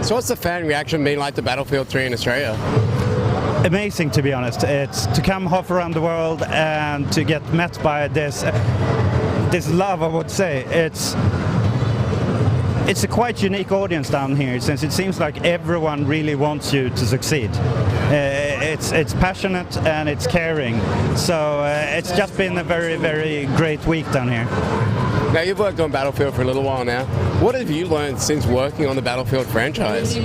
So what's the fan reaction been like to Battlefield 3 in Australia? Amazing, to be honest. It's to come half around the world and to get met by this love, I would say. It's a quite unique audience down here, since it seems like everyone really wants you to succeed. It's passionate and it's caring, so it's just been a very, very great week down here. Now, you've worked on Battlefield for a little while now. What have you learned since working on the Battlefield franchise?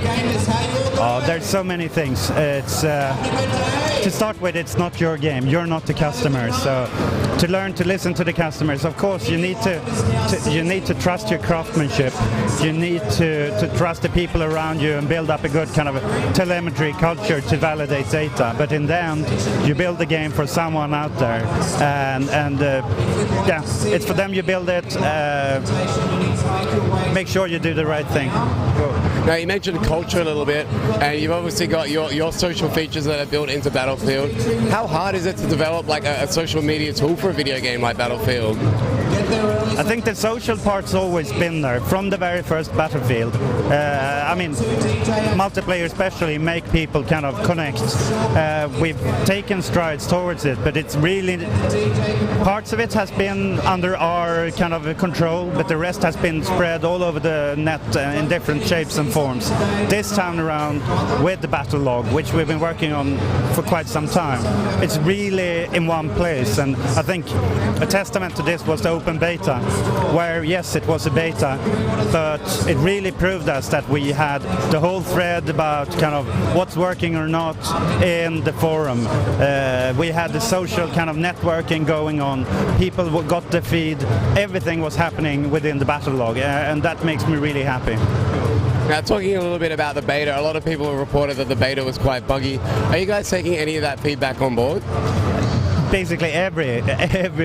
Oh, there's so many things. It's to start with, it's not your game. You're not the customer. So to learn to listen to the customers, of course, you need to trust your craftsmanship. You need to trust the people around you and build up a good kind of a telemetry culture to validate data. But in the end, you build the game for someone out there, and yeah, it's for them you build it. Make sure you do the right thing. Now, you mentioned culture a little bit, and you've obviously got your social features that are built into Battlefield. How hard is it to develop like a social media tool for a video game like Battlefield? I think the social part's always been there from the very first Battlefield. I mean, multiplayer especially make people kind of connect. We've taken strides towards it, but it's really, parts of it has been under our kind of control, but the rest has been spread all over the net in different shapes and forms. This time around, with the battle log, which we've been working on for quite some time, it's really in one place, and I think a testament to this was the open beta, where yes, it was a beta, but it really proved us that we had the whole thread about kind of what's working or not in the forum. We had the social kind of networking going on, people got the feed, everything was happening within the battle log, and that makes me really happy. Now, talking a little bit about the beta, a lot of people have reported that the beta was quite buggy. Are you guys taking any of that feedback on board? Basically every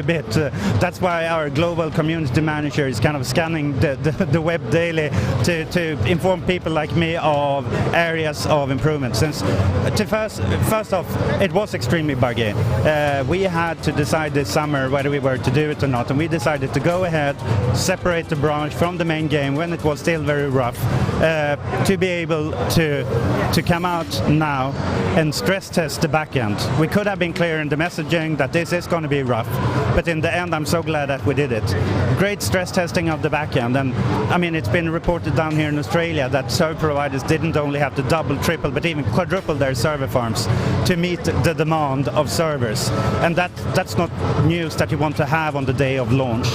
bit. That's why our global community manager is kind of scanning the web daily to inform people like me of areas of improvement. Since first off, it was extremely buggy. We had to decide this summer whether we were to do it or not, and we decided to go ahead, separate the branch from the main game when it was still very rough, to be able to come out now and stress test the back end. We could have been clear in the messaging that this is going to be rough, but in the end I'm so glad that we did it. Great stress testing of the back end, and I mean, it's been reported down here in Australia that service providers didn't only have to double, triple, but even quadruple their server farms to meet the demand of servers, and that's not news that you want to have on the day of launch.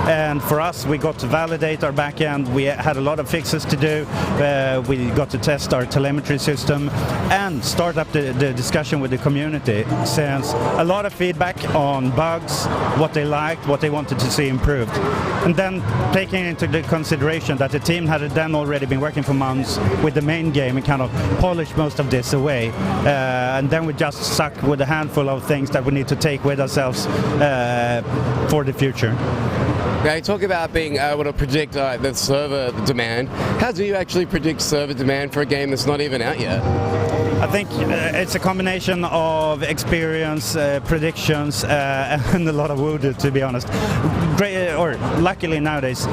And for us, we got to validate our back end. We had a lot of fixes to do. We got to test our telemetry system and start up the discussion with the community, since a lot of feedback on bugs, what they liked, what they wanted to see improved. And then taking into the consideration that the team had then already been working for months with the main game and kind of polished most of this away. And then we just stuck with a handful of things that we need to take with ourselves for the future. Now, you talk about being able to predict the server demand. How do you actually predict server demand for a game that's not even out yet? I think it's a combination of experience, predictions, and a lot of voodoo, to be honest. Luckily nowadays,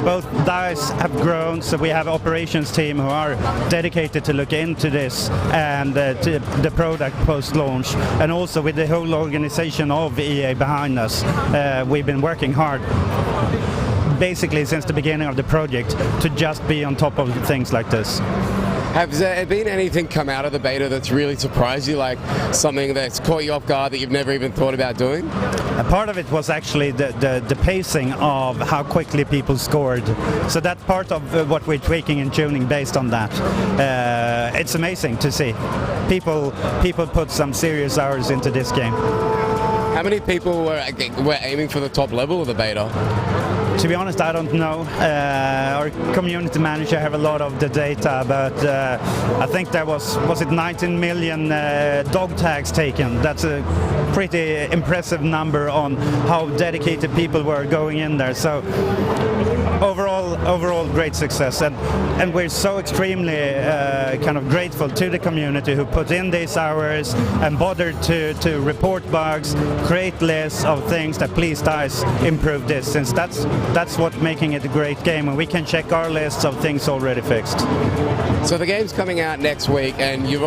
both DICE have grown, so we have operations team who are dedicated to look into this and to the product post-launch, and also with the whole organization of EA behind us. We've been working hard, basically since the beginning of the project, to just be on top of things like this. Has there been anything come out of the beta that's really surprised you, like something that's caught you off guard that you've never even thought about doing? A part of it was actually the pacing of how quickly people scored. So that's part of what we're tweaking and tuning based on that. It's amazing to see. People put some serious hours into this game. How many people were aiming for the top level of the beta? To be honest, I don't know. Our community manager have a lot of the data, but I think there was it 19 million dog tags taken. That's a pretty impressive number on how dedicated people were going in there. So overall great success, and we're so extremely kind of grateful to the community who put in these hours and bothered to report bugs, create lists of things that please guys improve this, since that's what making it a great game, and we can check our lists of things already fixed. So the game's coming out next week, and you're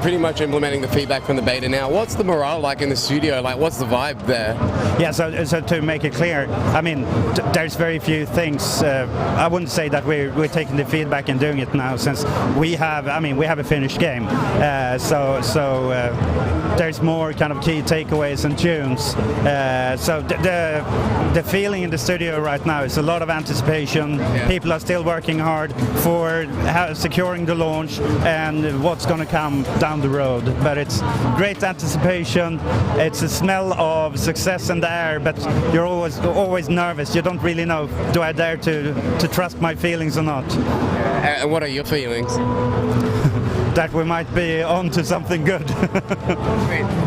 pretty much implementing the feedback from the beta now. What's the morale like in the studio? Like, what's the vibe there? Yeah, so to make it clear, I mean, there's very few things. I wouldn't say that we're taking the feedback and doing it now, since we have a finished game. So there's more kind of key takeaways and tunes. So the feeling in the studio right now is a lot of anticipation. Yeah. People are still working hard for securing the launch and what's going to come down the road. But it's great anticipation. It's a smell of success in the air, but you're always nervous. You don't really know, do I dare to trust my feelings or not? And what are your feelings? That we might be on to something good.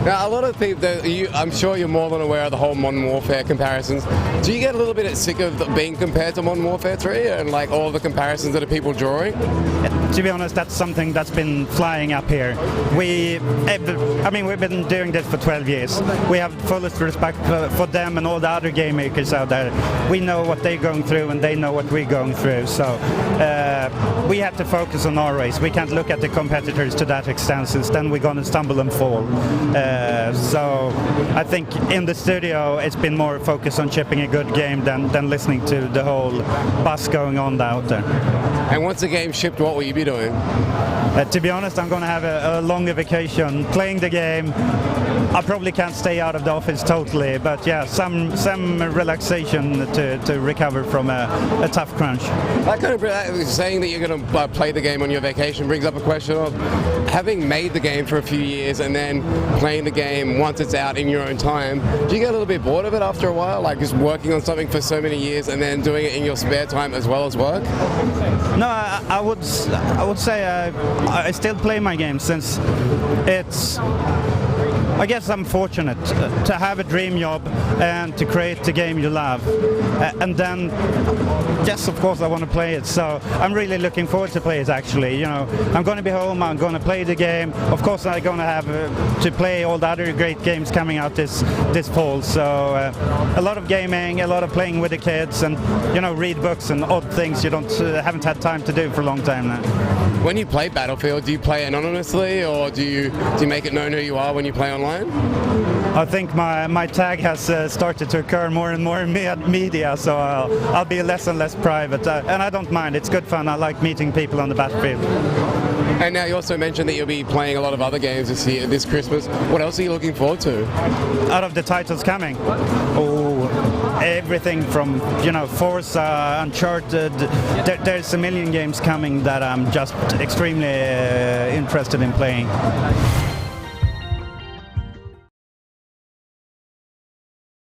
Now, a lot of people, I'm sure you're more than aware of the whole Modern Warfare comparisons. Do you get a little bit sick of being compared to Modern Warfare 3 and like all the comparisons that are people drawing? To be honest, that's something that's been flying up here. We've been doing this for 12 years. We have fullest respect for them and all the other game makers out there. We know what they're going through and they know what we're going through. So we have to focus on our race. We can't look at the competitors to that extent, since then we're going to stumble and fall. So I think in the studio it's been more focused on shipping a good game than listening to the whole buzz going on out there. And once the game's shipped, what will you be doing? To be honest, I'm going to have a longer vacation playing the game. I probably can't stay out of the office totally, but yeah, some relaxation to recover from a tough crunch. That kind of saying that you're going to play the game on your vacation brings up a question of having made the game for a few years and then playing the game once it's out in your own time. Do you get a little bit bored of it after a while, like just working on something for so many years and then doing it in your spare time as well as work? No, I would say I still play my game, since it's, I guess I'm fortunate to have a dream job and to create the game you love. And then, yes, of course I want to play it. So I'm really looking forward to play it, actually. You know, I'm going to be home, I'm going to play the game. Of course I'm going to have to play all the other great games coming out this fall. So a lot of gaming, a lot of playing with the kids, and, you know, read books and odd things you haven't had time to do for a long time now. When you play Battlefield, do you play anonymously, or do you make it known who you are when you play online? I think my tag has started to occur more and more in media, so I'll be less and less private, and I don't mind. It's good fun. I like meeting people on the battlefield. And now you also mentioned that you'll be playing a lot of other games this Christmas. What else are you looking forward to? Out of the titles coming? Oh, everything from, you know, Forza, Uncharted. There's a million games coming that I'm just extremely interested in playing.